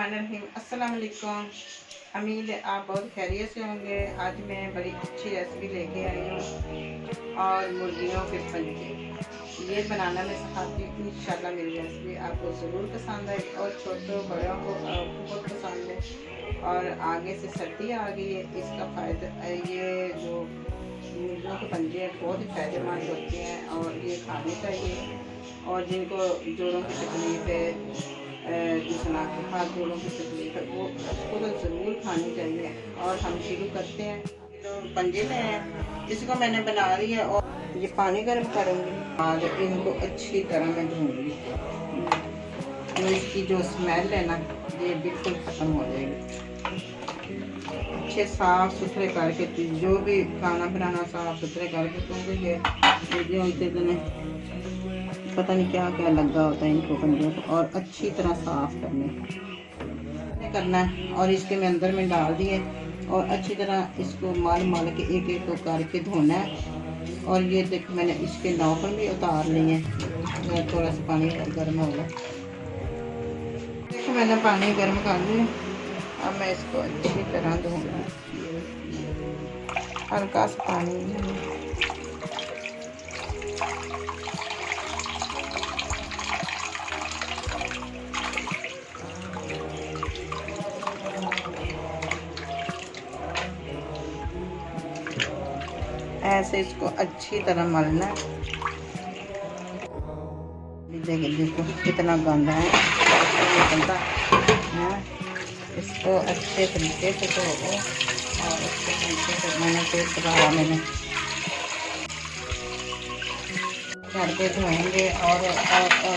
बिस्मिल्लाहिर्रहमानिर्रहीम। अस्सलाम वालेकुम। उम्मीद है आप बहुत खैरियत से होंगे। आज मैं बड़ी अच्छी रेसिपी लेके आई हूँ और मुर्गियों के पंजे ये बनाना मैं सिखाती हूँ। इंशाल्लाह मेरी रेसिपी आपको ज़रूर पसंद आए और छोटों बड़ों को बहुत पसंद है। और आगे से सर्दी आ गई है, इसका फ़ायदा ये जो मुर्गियों के पंजे हैं बहुत ही फ़ायदेमंद होते हैं और ये खाने चाहिए। और जिनको जोड़ों की तकलीफ़ है, जिसना के हाथ जोड़ों की तकलीफ है, वो उसको तो ज़रूर खानी चाहिए। और हम शुरू करते हैं। पंजे में हैं, इसको मैंने बना लिया और ये पानी गर्म करूँगी और इनको अच्छी तरह मैं धोऊँगी। तो इसकी जो स्मेल है ना, ये बिल्कुल ख़त्म हो जाएगी। अच्छे साफ़ सुथरे करके, जो भी खाना बनाना साफ़ सुथरे करके, क्योंकि ये होते दिन पता नहीं क्या क्या लगा होता है इनको पंजों को, और अच्छी तरह साफ़ करना है। और इसके मैं अंदर में डाल दिए और अच्छी तरह इसको माल के एक एक को करके धोना है। और ये देख मैंने इसके नौकन भी उतार लिए हैं। थोड़ा सा पानी गर्म होगा, देखो मैंने पानी गर्म कर लिया। अब मैं इसको अच्छी तरह धोऊंगा, हल्का सा पानी। ऐसे इसको अच्छी तरह मलना है। देखो कितना गंदा है, निकलता है। इसको अच्छे तरीके से धो और अच्छे तरीके से मैंने पेस्ट रहा मैंने घर पे धोएंगे और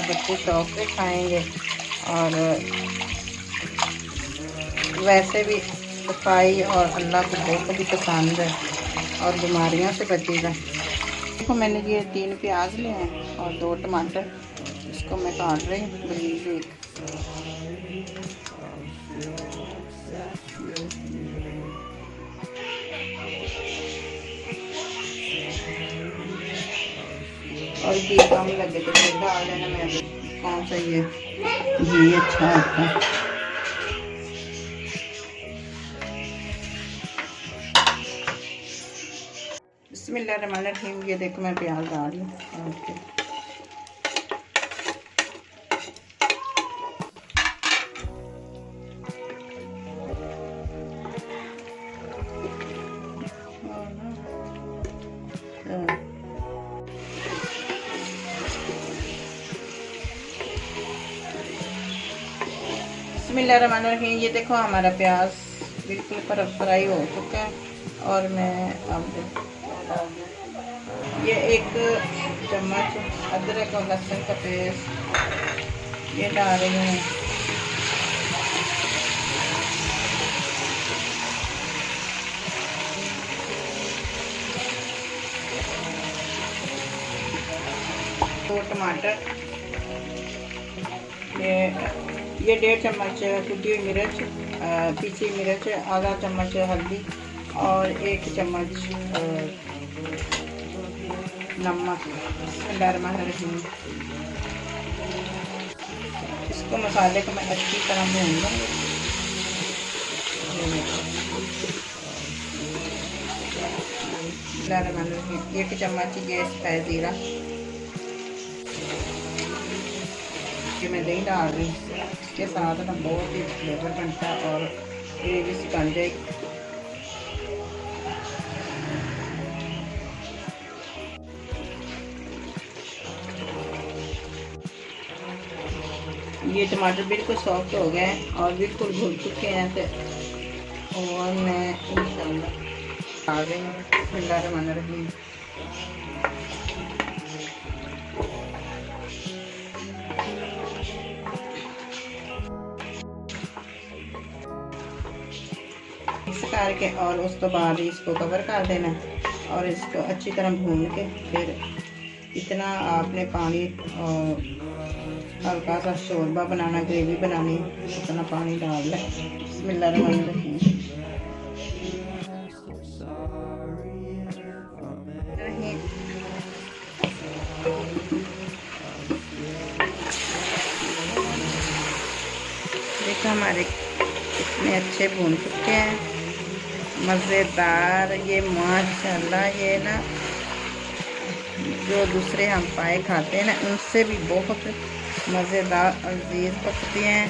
बच्चे शौक से खाएंगे। और वैसे भी सफाई और अल्लाह को बहुत भी पसंद है और बीमारियों से बचेगा। देखो मैंने ये 3 प्याज लिए हैं और 2 टमाटर, इसको मैं काट रही हूँ बारीक। और घी कम लगे तो फिर डाल देना। मैं कौन सा ये घी अच्छा होता है। बिस्मिल्लाहिर्रहमानिर्रहीम। ये देखो मैं प्याज डाल रही हूँ। बिस्मिल्लाहिर्रहमानिर्रहीम। ये देखो हमारा प्याज बिल्कुल फ्राई हो चुका है। और मैं अब ये 1 चम्मच अदरक और लहसुन का पेस्ट ये डाल रही हूँ। दो टमाटर, ये 1.5 चम्मच कुटी हुई मिर्च, पीसी मिर्च, आधा चम्मच हल्दी और 1 चम्मच नमक। इसको मसाले को मैं अच्छी तरह भूनूंगा। 1 चम्मच ये है ज़ीरा, कि मैं दही डाल रही हूँ। इसके साथ ना बहुत ही फ्लेवर बनता है और ग्रेवी सी बन जाएगी। ये टमाटर बिल्कुल सॉफ्ट हो गए हैं और बिल्कुल भून चुके हैं। तो और मैं इंशाल्लाह डाल रही हूँ। बिस्मिल्लाहिर्रहमानिर्रहीम। मिक्स करके और उस तो बाद इसको कवर कर देना और इसको अच्छी तरह भून के फिर इतना आपने पानी हल्का सा शोरबा बनाना, ग्रेवी बनानी, इतना पानी डाल लें। बिस्मिल्लाहिर्रहमानिर्रहीम। देखो हमारे कितने अच्छे भून चुके हैं, मज़ेदार। ये माशाल्लाह ये ना जो दूसरे हम पाए खाते हैं ना उनसे भी बहुत मज़ेदार अजीज़ पकते हैं।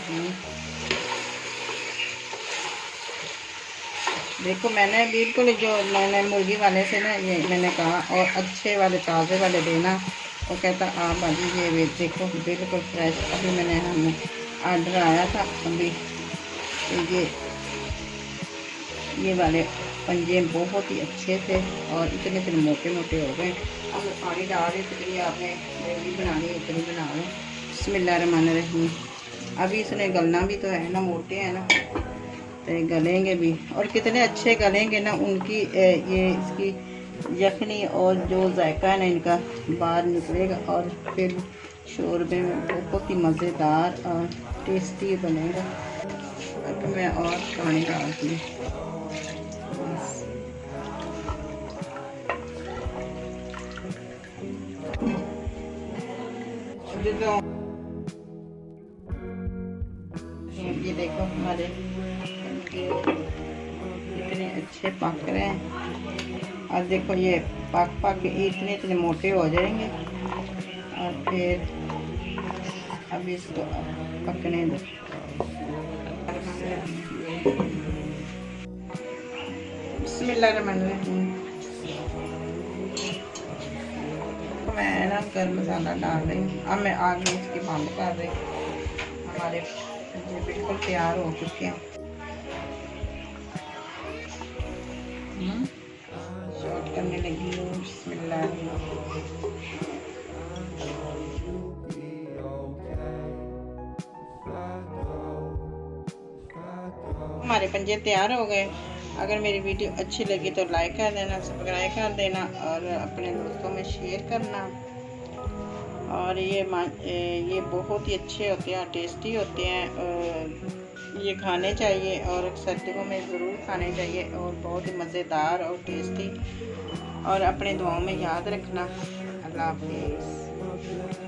देखो मैंने बिल्कुल जो मैंने मुर्गी वाले से ना ये मैंने कहा और अच्छे वाले ताज़े वाले देना, वो कहता आप भाजी ये देखो बिल्कुल फ्रेश। अभी मैंने हम आर्डर आया था अभी, ये वाले पंजे बहुत ही अच्छे थे और इतने इतने मोटे मोटे हो गए। अब पानी डाल रही तो ये आपने ग्रेवी बनानी है, इतनी बना लें। बिस्मिल्लाहिर्रहमानिर्रहीम। अभी इसने गलना भी तो है ना, मोटे हैं ना तो गलेंगे भी, और कितने अच्छे गलेंगे ना उनकी ये इसकी यखनी और जो जायका है ना इनका बाहर निकलेगा और फिर शोरबे में बहुत ही मज़ेदार और टेस्टी बनेगा। अब मैं और पानी डालती हूँ। ये देखो हमारे इतने अच्छे पक रहे हैं, और देखो ये पक के इतने इतने मोटे हो जाएंगे। और फिर अब इसको पकने दो। बिस्मिल्लाहिर्रहमानिर्रहीम। मैं ना गर्म मसाला डाल रही हूँ। अब मैं आगे इसकी बंद कर रही हूँ। हमारे ये बिल्कुल तैयार हो चुके हैं। शॉर्ट करने लगी हूँ। बिस्मिल्लाह। हमारे पंजे तैयार हो गए। अगर मेरी वीडियो अच्छी लगी तो लाइक कर देना, सब्सक्राइब कर देना और अपने दोस्तों में शेयर करना। और ये बहुत ही अच्छे होते हैं, टेस्टी होते हैं। ये खाने चाहिए और सर्दियों में ज़रूर खाने चाहिए और बहुत ही मज़ेदार और टेस्टी। और अपने दुआओं में याद रखना। अल्लाह हाफिज़।